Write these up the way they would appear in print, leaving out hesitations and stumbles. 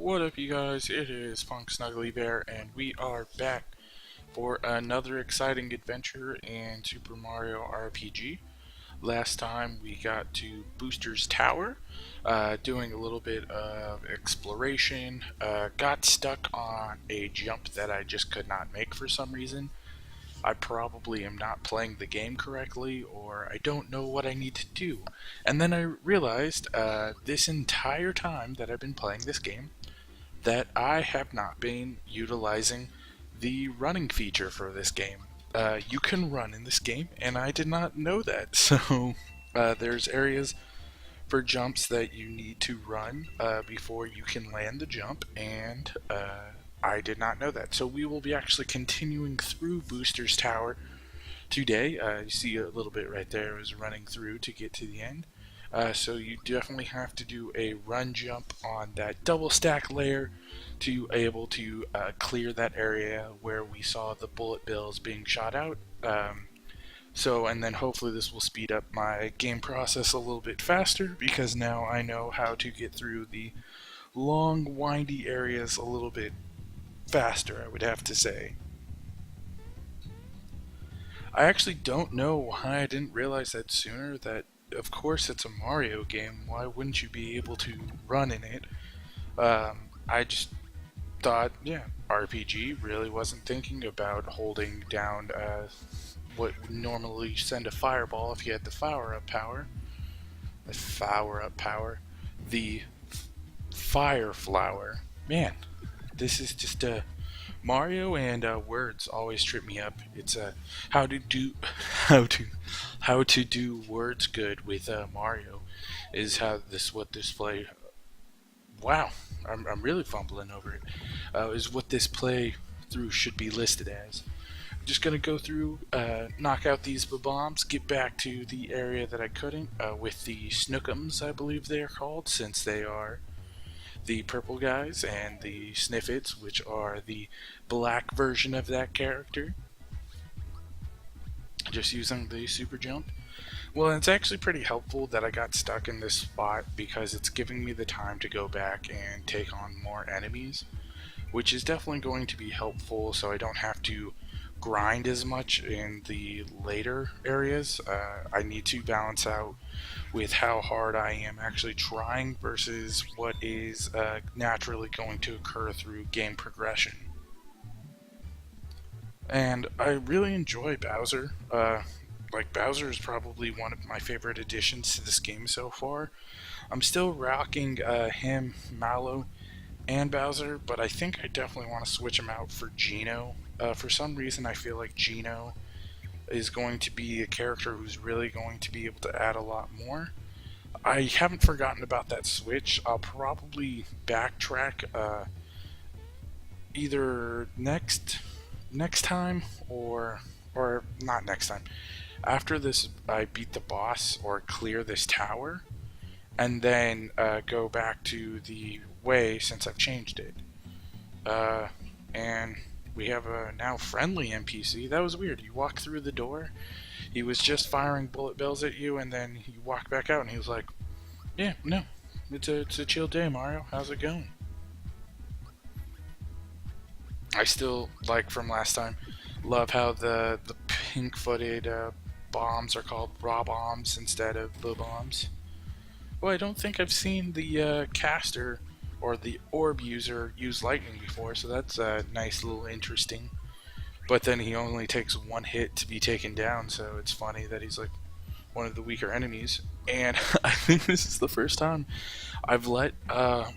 What up, you guys? It is Punksnugglybear, and we are back for another exciting adventure in Super Mario RPG. Last time we got to Booster's Tower, doing a little bit of exploration, got stuck on a jump that I just could not make for some reason. I probably am not playing the game correctly, or I don't know what I need to do. And then I realized this entire time that I've been playing this game, that I have not been utilizing the running feature for this game. You can run in this game, and I did not know that. So there's areas for jumps that you need to run before you can land the jump, and I did not know that. So we will be actually continuing through Booster's Tower today. You see a little bit right there is running through to get to the end. So you definitely have to do a run jump on that double stack layer to able to clear that area where we saw the bullet bills being shot out. And then hopefully this will speed up my game process a little bit faster, because now I know how to get through the long, windy areas a little bit faster, I would have to say. I actually don't know why I didn't realize that sooner, that of course it's a Mario game, why wouldn't you be able to run in it? I just thought, yeah, RPG, really wasn't thinking about holding down what would normally send a fireball if you had the power-up power. The fire flower. Man, this is just Mario and words always trip me up. It's how to do how to do words good with Mario is how what this play. Wow, I'm really fumbling over it. Is what this play through should be listed as. I'm just gonna go through, knock out these bombs, get back to the area that I couldn't with the Snookums, I believe they are called, since they are the purple guys, and the Sniffits, which are the black version of that character. Just using the super jump. Well, it's actually pretty helpful that I got stuck in this spot, because it's giving me the time to go back and take on more enemies, which is definitely going to be helpful, so I don't have to grind as much in the later areas. I need to balance out with how hard I am actually trying versus what is naturally going to occur through game progression. And I really enjoy Bowser. Bowser is probably one of my favorite additions to this game so far. I'm still rocking him, Mallow, and Bowser, but I think I definitely want to switch him out for Geno. For some reason, I feel like Geno is going to be a character who's really going to be able to add a lot more. I haven't forgotten about that switch. I'll probably backtrack either next time, or not next time. After this, I beat the boss or clear this tower, and then go back to the way, since I've changed it. And we have a now friendly NPC. That was weird. You walk through the door, he was just firing bullet bills at you, and then you walk back out and he was like, yeah, no, it's a chill day, Mario. How's it going? I still, like from last time, love how the pink-footed bombs are called raw bombs instead of blue bombs. Well, I don't think I've seen the caster or the orb user use lightning before, so that's nice, little interesting. But then he only takes one hit to be taken down, so it's funny that he's like one of the weaker enemies. And I think this is the first time I've let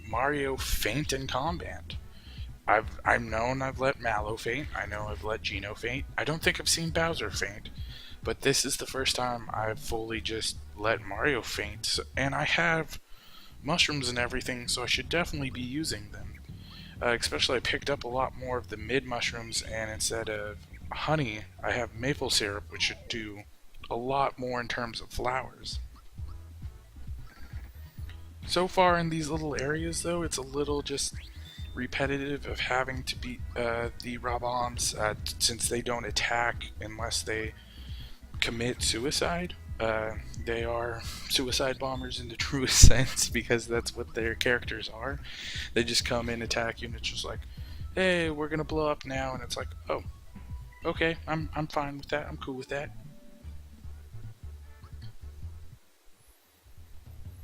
Mario faint in combat. I've known I've let Mallow faint. I know I've let Geno faint. I don't think I've seen Bowser faint. But this is the first time I've fully just let Mario faint. And I have mushrooms and everything, so I should definitely be using them. Especially I picked up a lot more of the mid mushrooms, and instead of honey, I have maple syrup, which should do a lot more in terms of flowers. So far in these little areas, though, it's a little just repetitive of having to beat the Raw-Bombs, since they don't attack unless they commit suicide. They are suicide bombers in the truest sense because that's what their characters are. They just come in, attack you, and it's just like, hey, we're gonna blow up now, and it's like, oh, okay, I'm fine with that. I'm cool with that.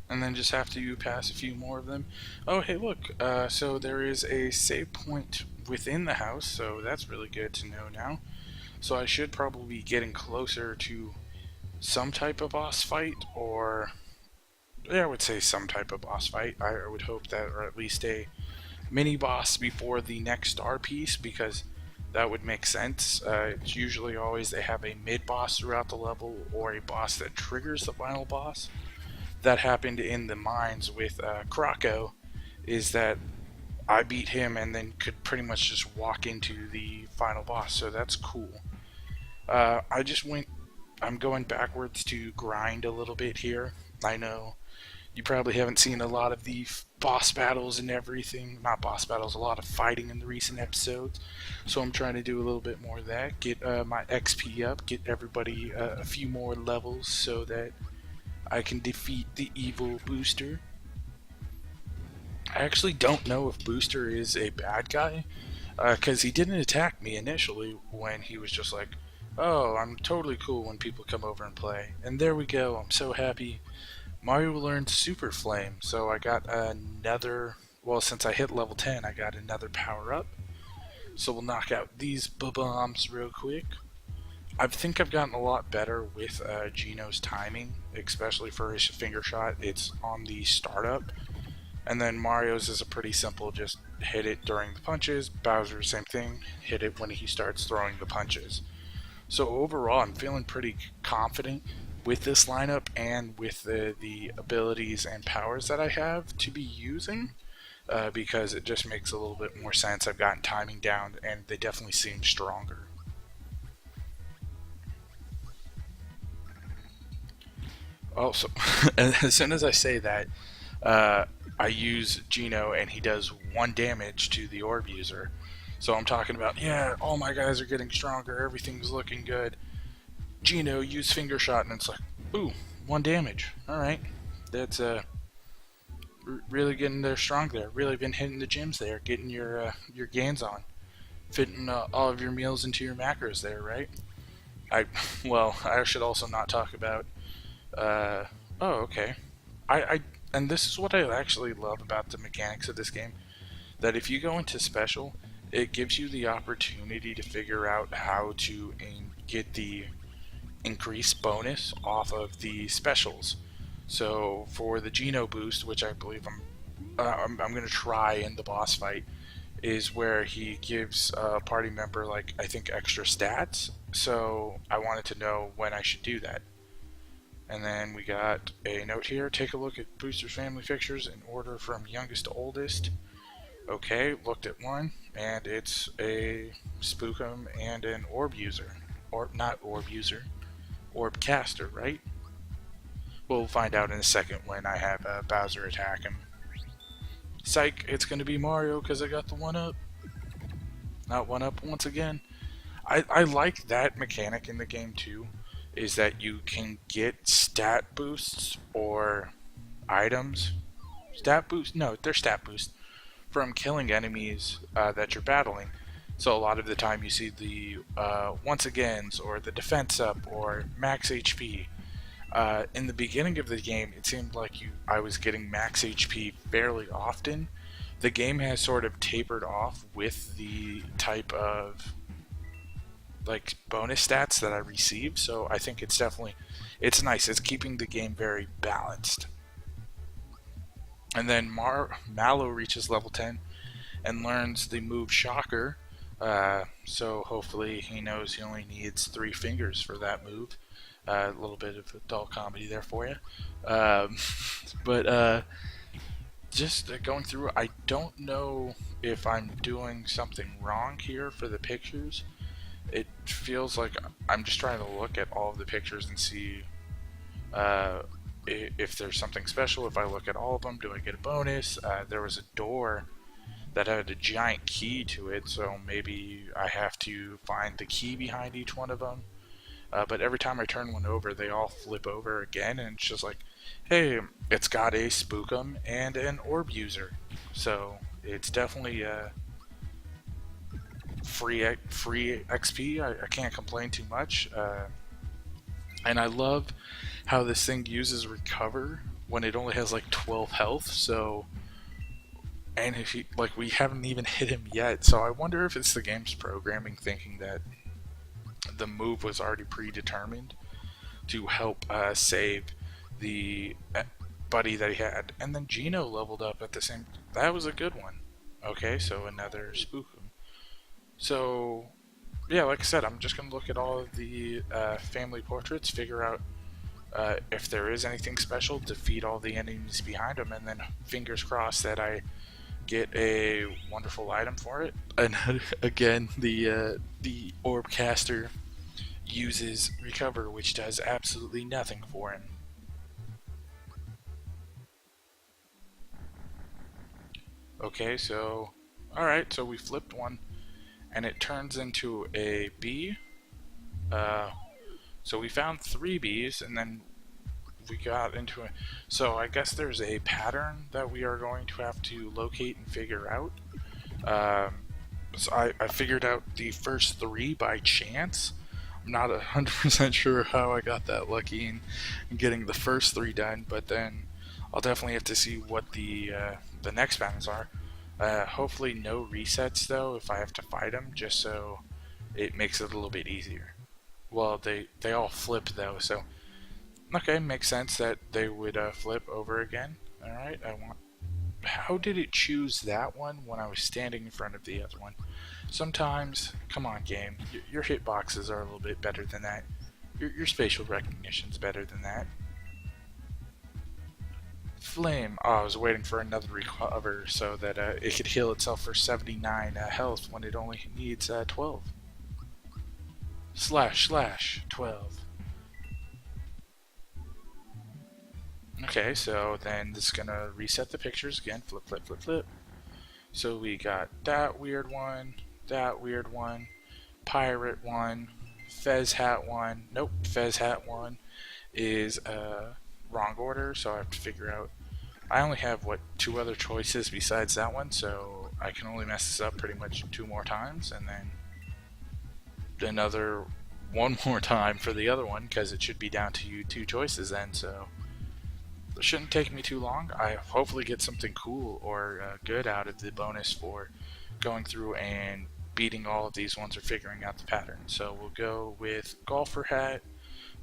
And then just after you pass a few more of them, oh hey look, so there is a save point within the house, so that's really good to know now. So I should probably be getting closer to some type of boss fight, or yeah, I would say some type of boss fight. I would hope that, or at least a mini boss before the next star piece, because that would make sense. It's usually always they have a mid boss throughout the level or a boss that triggers the final boss. That happened in the mines with Krako, is that I beat him and then could pretty much just walk into the final boss, so that's cool. I just went. I'm going backwards to grind a little bit here. I know you probably haven't seen a lot of the boss battles and everything. Not boss battles, a lot of fighting in the recent episodes. So I'm trying to do a little bit more of that. Get my XP up, get everybody a few more levels so that I can defeat the evil Booster. I actually don't know if Booster is a bad guy, because he didn't attack me initially when he was just like, oh, I'm totally cool when people come over and play. And there we go, I'm so happy. Mario learned Super Flame, so I got another, well, since I hit level 10, I got another power up. So we'll knock out these bombs real quick. I think I've gotten a lot better with Gino's timing, especially for his finger shot. It's on the startup. And then Mario's is a pretty simple, just hit it during the punches. Bowser, same thing, hit it when he starts throwing the punches. So overall, I'm feeling pretty confident with this lineup and with the abilities and powers that I have to be using, because it just makes a little bit more sense. I've gotten timing down, and they definitely seem stronger. Also, as soon as I say that, I use Gino and he does 1 damage to the orb user. So I'm talking about, yeah, all my guys are getting stronger, everything's looking good. Gino, use finger shot, and it's like, ooh, 1 damage. Alright. That's really getting there strong there. Really been hitting the gyms there, getting your gains on. Fitting all of your meals into your macros there, right? Well, I should also not talk about uh, oh, okay. I and this is what I actually love about the mechanics of this game. That if you go into special, it gives you the opportunity to figure out how to get the increased bonus off of the specials. So for the Geno boost, which I believe I'm going to try in the boss fight, is where he gives a party member, like, I think extra stats. So I wanted to know when I should do that. And then we got a note here. Take a look at Booster's family pictures in order from youngest to oldest. Okay, looked at one, and it's a Spookum and an Orb user. Or not Orb user, Orb caster, right? We'll find out in a second when I have Bowser attack him. Psych, it's going to be Mario because I got the 1-up. Not 1-up once again. I like that mechanic in the game too, is that you can get stat boosts or items. Stat boost? No, they're stat boosts from killing enemies that you're battling. So a lot of the time you see the once agains or the defense up or max HP. In the beginning of the game, it seemed like I was getting max HP fairly often. The game has sort of tapered off with the type of like bonus stats that I receive, so I think it's nice. It's keeping the game very balanced. And then Mallow reaches level 10 and learns the move Shocker. So hopefully he knows he only needs 3 fingers for that move. A little bit of adult comedy there for you. But just going through, I don't know if I'm doing something wrong here for the pictures. It feels like I'm just trying to look at all of the pictures and see if there's something special. If I look at all of them, do I get a bonus? There was a door that had a giant key to it, so maybe I have to find the key behind each one of them. but every time I turn one over, they all flip over again, and it's just like, hey, it's got a Spookum and an Orb user, so it's definitely free XP. I can't complain too much, and I love how this thing uses recover when it only has like 12 health. So, and if he like we haven't even hit him yet, so I wonder if it's the game's programming thinking that the move was already predetermined to help save the buddy that he had. And then Gino leveled up at the same. That was a good one. Okay, so another Spookum. So yeah, like I said, I'm just gonna look at all of the family portraits, figure out if there is anything special, defeat all the enemies behind them, and then fingers crossed that I get a wonderful item for it. And again, the orb caster uses recover, which does absolutely nothing for him. Okay, so alright, so we flipped one and it turns into a bee. So we found 3 bees and then we got into it. So I guess there's a pattern that we are going to have to locate and figure out. So I figured out the first 3 by chance. I'm not 100% sure how I got that lucky in getting the first 3 done, but then I'll definitely have to see what the next patterns are. Hopefully no resets though if I have to fight them, just so it makes it a little bit easier. Well, they all flip though, so okay, makes sense that they would flip over again. Alright, how did it choose that one when I was standing in front of the other one? Sometimes, come on game, your hitboxes are a little bit better than that. Your spatial recognition's better than that. Flame. Oh, I was waiting for another recover so that it could heal itself for 79 health when it only needs 12. Slash 12. Okay, so then this is gonna reset the pictures again. Flip. So we got that weird one, pirate one, fez hat one. Nope, fez hat one is wrong order, so I have to figure out. I only have 2 other choices besides that one, so I can only mess this up pretty much 2 more times, and then another 1 more time for the other one, because it should be down to 2 choices then. So it shouldn't take me too long. I hopefully get something cool or good out of the bonus for going through and beating all of these ones or figuring out the pattern. So we'll go with golfer hat,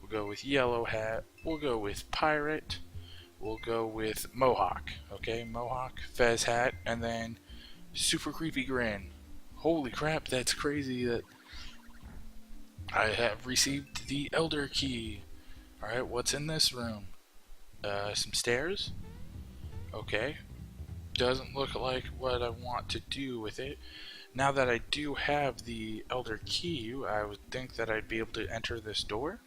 we'll go with yellow hat, we'll go with pirate, we'll go with mohawk. Okay, mohawk, fez hat, and then super creepy grin. Holy crap, that's crazy that I have received the elder key. Alright, what's in this room? Some stairs. Okay. Doesn't look like what I want to do with it. Now that I do have the elder key, I would think that I'd be able to enter this door.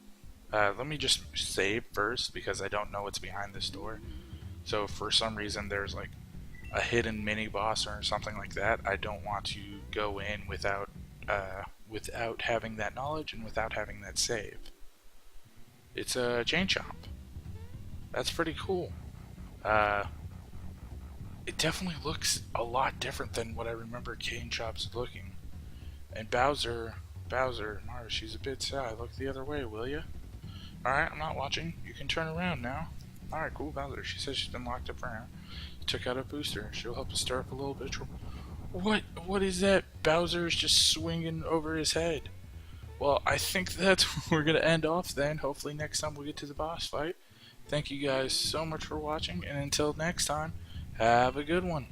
Let me just save first because I don't know what's behind this door. So if for some reason there's like a hidden mini boss or something like that, I don't want to go in without having that knowledge and without having that save. It's a chain chomp. That's pretty cool. It definitely looks a lot different than what I remember chain chomps looking. And Bowser, Mara, she's a bit sad. Look the other way, will ya? Alright, I'm not watching. You can turn around now. Alright, cool, Bowser. She says she's been locked up for now. Took out a booster. She'll help us stir up a little bit of trouble. What is that? Bowser's just swinging over his head. Well, I think that's where we're going to end off then. Hopefully next time we'll get to the boss fight. Thank you guys so much for watching, and until next time, have a good one.